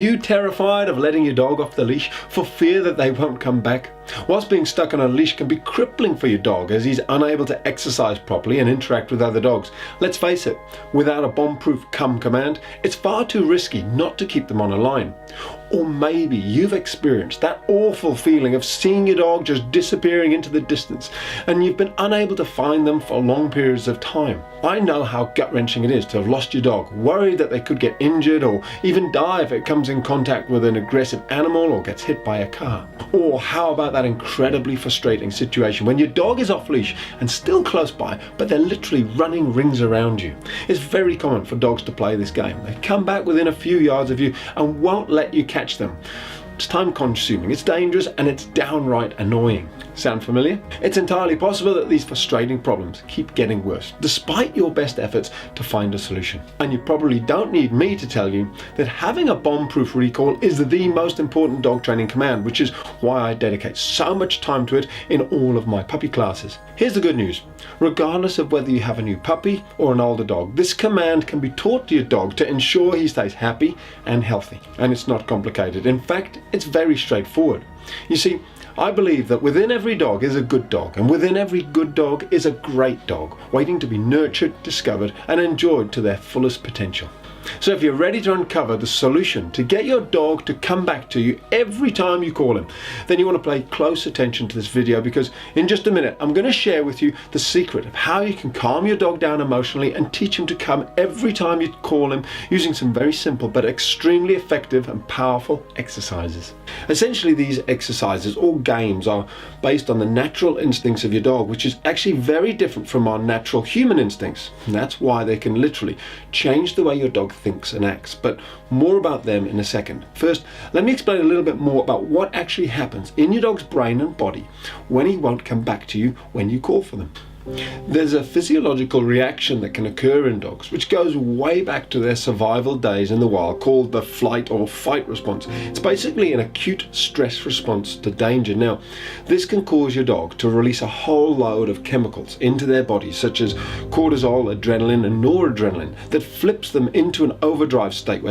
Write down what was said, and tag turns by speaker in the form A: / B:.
A: Are you terrified of letting your dog off the leash for fear that they won't come back? Whilst being stuck on a leash can be crippling for your dog as he's unable to exercise properly and interact with other dogs. Let's face it, without a bomb-proof come command, it's far too risky not to keep them on a line. Or maybe you've experienced that awful feeling of seeing your dog just disappearing into the distance and you've been unable to find them for long periods of time. I know how gut-wrenching it is to have lost your dog, worried that they could get injured or even die if it comes in contact with an aggressive animal or gets hit by a car. Or how about that incredibly frustrating situation when your dog is off leash and still close by, but they're literally running rings around you. It's very common for dogs to play this game. They come back within a few yards of you and won't let you catch them. It's time consuming, it's dangerous, and it's downright annoying. Sound familiar? It's entirely possible that these frustrating problems keep getting worse, despite your best efforts to find a solution. And you probably don't need me to tell you that having a bomb-proof recall is the most important dog training command, which is why I dedicate so much time to it in all of my puppy classes. Here's the good news. Regardless of whether you have a new puppy or an older dog, this command can be taught to your dog to ensure he stays happy and healthy. And it's not complicated. In fact, it's very straightforward. You see, I believe that within every dog is a good dog, and within every good dog is a great dog, waiting to be nurtured, discovered, and enjoyed to their fullest potential. So if you're ready to uncover the solution to get your dog to come back to you every time you call him, then you want to pay close attention to this video, because in just a minute I'm going to share with you the secret of how you can calm your dog down emotionally and teach him to come every time you call him using some very simple but extremely effective and powerful exercises. Essentially, these exercises or games are based on the natural instincts of your dog, which is actually very different from our natural human instincts. And that's why they can literally change the way your dog thinks and acts, but more about them in a second. First, let me explain a little bit more about what actually happens in your dog's brain and body when he won't come back to you when you call for them. There's a physiological reaction that can occur in dogs which goes way back to their survival days in the wild, called the flight or fight response. It's basically an acute stress response to danger. Now, this can cause your dog to release a whole load of chemicals into their bodies, such as cortisol, adrenaline and noradrenaline, that flips them into an overdrive state where